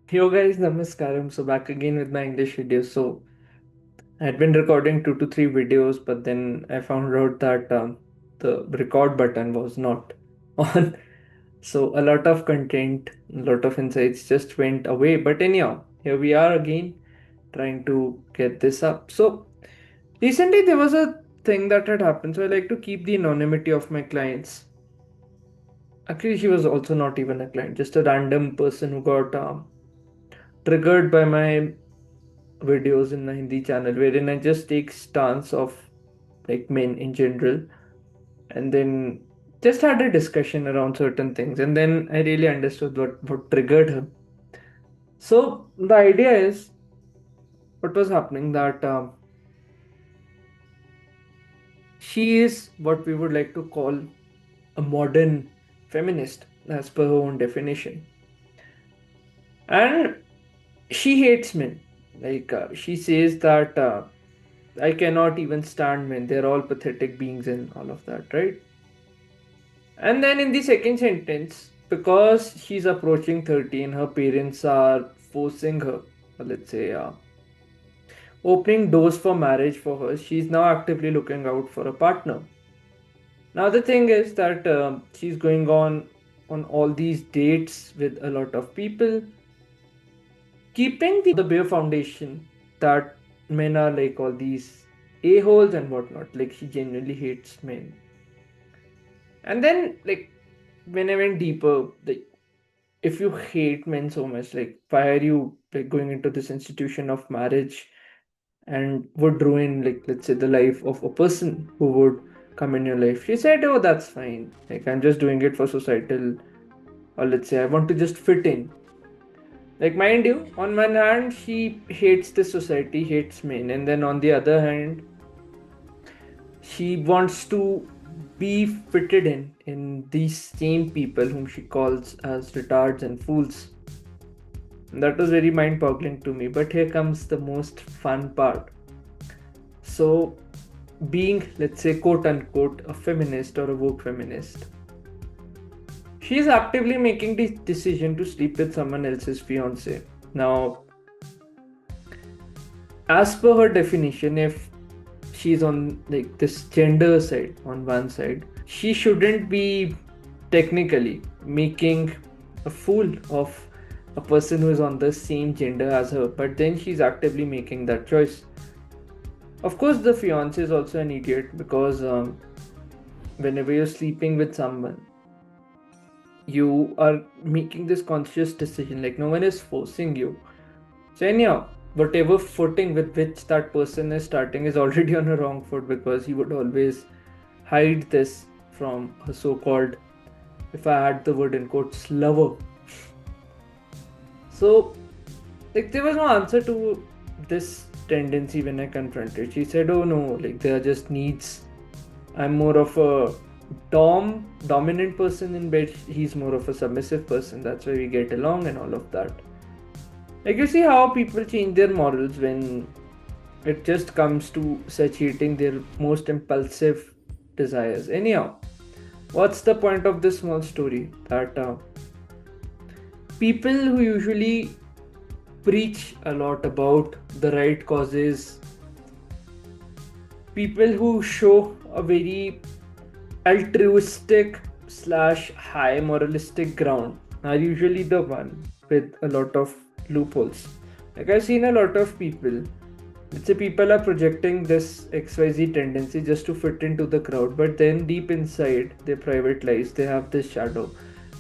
Yo guys, namaskaram. So back again with my English video. So I had been recording 2 to 3 videos, but then I found out that the record button was not on. So a lot of content, a lot of insights just went away. But anyhow, here we are again trying to get this up. So recently there was a thing that had happened. So I like to keep the anonymity of my clients. Actually, she was also not even a client, just a random person who got triggered by my videos in the Hindi channel wherein I just take stance of like men in general and then just had a discussion around certain things and then I really understood what triggered her. So the idea is what was happening that she is what we would like to call a modern feminist as per her own definition, and she hates men. Like she says that I cannot even stand men. They're all pathetic beings and all of that, right? And then in the second sentence, because she's approaching 30 and her parents are forcing her, or let's say, opening doors for marriage for her, she's now actively looking out for a partner. Now, the thing is that she's going on all these dates with a lot of people, keeping the bare foundation that men are like all these a-holes and whatnot. Like, she genuinely hates men. And then, like, when I went deeper, like, if you hate men so much, like why are you like going into this institution of marriage and would ruin like let's say the life of a person who would come in your life? She said, oh, that's fine, like I'm just doing it for societal, or let's say I want to just fit in. Like, mind you, on one hand she hates the society, hates men, and then on the other hand she wants to be fitted in these same people whom she calls as retards and fools. That was very mind boggling to me. But here comes the most fun part. So, being, let's say, quote unquote, a feminist or a woke feminist, she is actively making the decision to sleep with someone else's fiance. Now, as per her definition, if she's on like this gender side, on one side, she shouldn't be technically making a fool of a person who is on the same gender as her, but then she's actively making that choice. Of course, the fiance is also an idiot because whenever you're sleeping with someone, you are making this conscious decision, like no one is forcing you. So, anyhow, whatever footing with which that person is starting is already on a wrong foot because he would always hide this from a so called, if I add the word in quotes, lover. So, like, there was no answer to this tendency when I confronted. She said, oh no, like, they are just needs. I'm more of a dominant person in bed. He's more of a submissive person. That's why we get along and all of that. Like, you see how people change their morals when it just comes to satiating their most impulsive desires. Anyhow, what's the point of this small story? That people who usually preach a lot about the right causes, people who show a very altruistic slash high moralistic ground are usually the one with a lot of loopholes. Like, I've seen a lot of people, let's say people are projecting this XYZ tendency just to fit into the crowd, but then deep inside their private lives, they have this shadow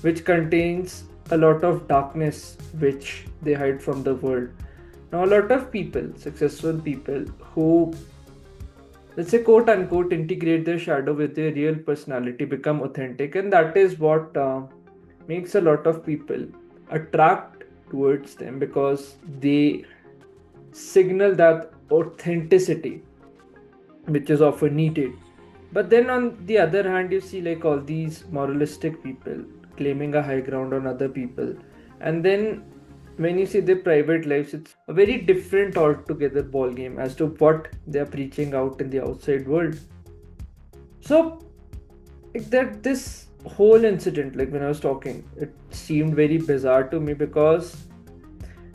which contains a lot of darkness which they hide from the world. Now, a lot of people, successful people, who let's say quote unquote integrate their shadow with their real personality, become authentic, and that is what makes a lot of people attract towards them because they signal that authenticity which is often needed. But then on the other hand, you see like all these moralistic people claiming a high ground on other people, and then when you see their private lives, it's a very different altogether ball game as to what they are preaching out in the outside world. So like that this whole incident, like when I was talking, it seemed very bizarre to me because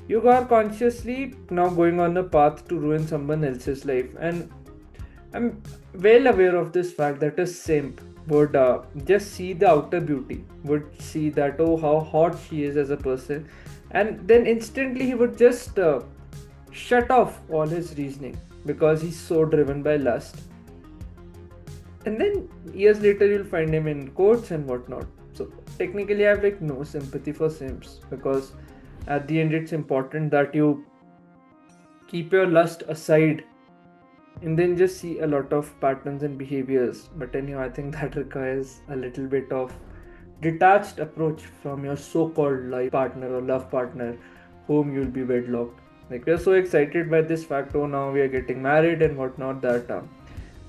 You are consciously now going on a path to ruin someone else's life. And I'm well aware of this fact that a simp would just see the outer beauty, would see that, oh, how hot she is as a person, and then instantly he would just shut off all his reasoning because he's so driven by lust. And then years later, you'll find him in courts and whatnot. So technically, I have like no sympathy for simps because at the end, it's important that you keep your lust aside and then just see a lot of patterns and behaviors. But anyhow, I think that requires a little bit of detached approach from your so-called life partner or love partner whom you'll be wedlocked. Like, we're so excited by this fact, oh, now we are getting married and whatnot, that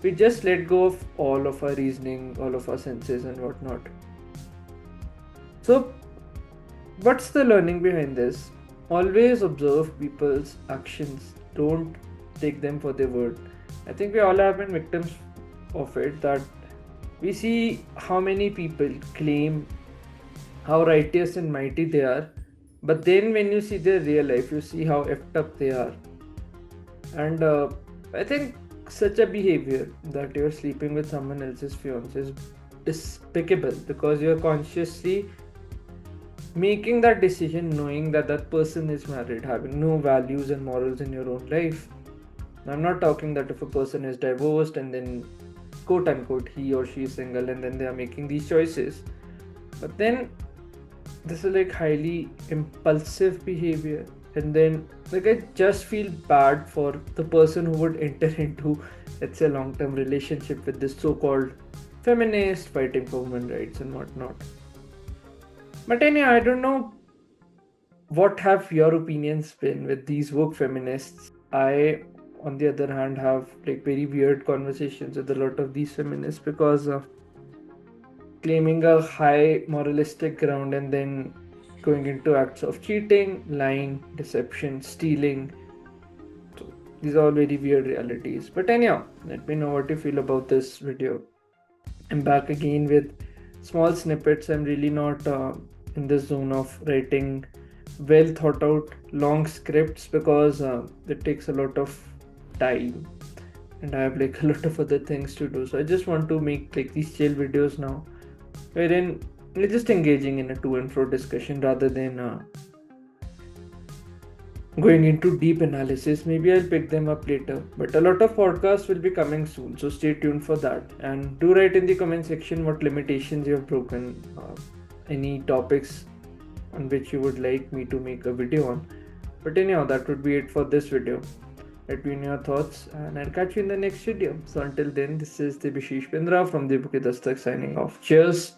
we just let go of all of our reasoning, all of our senses and whatnot. So what's the learning behind this? Always observe people's actions, don't take them for their word. I think we all have been victims of it, that we see how many people claim how righteous and mighty they are, but then when you see their real life, you see how effed up they are. And I think such a behavior that you're sleeping with someone else's fiance is despicable because you're consciously making that decision knowing that that person is married, having no values and morals in your own life. I'm not talking that if a person is divorced and then quote unquote he or she is single and then they are making these choices, but then this is like highly impulsive behavior. And then like I just feel bad for the person who would enter into, let's say, a long-term relationship with this so-called feminist fighting for women's rights and whatnot. But anyhow, I don't know what have your opinions been with these woke feminists. I, on the other hand, have like very weird conversations with a lot of these feminists because of claiming a high moralistic ground and then going into acts of cheating, lying, deception, stealing. So these are all very weird realities. But anyhow, let me know what you feel about this video. I'm back again with small snippets. I'm really not in the zone of writing well thought out long scripts because it takes a lot of time and I have like a lot of other things to do. So I just want to make like these chill videos now, wherein we're just engaging in a to and fro discussion rather than going into deep analysis. Maybe I'll pick them up later, but a lot of podcasts will be coming soon, so stay tuned for that. And do write in the comment section what limitations you have broken, any topics on which you would like me to make a video on. But anyhow, that would be it for this video. Let me know your thoughts and I'll catch you in the next video. So until then, this is Debu Ki Dastak signing off. Cheers.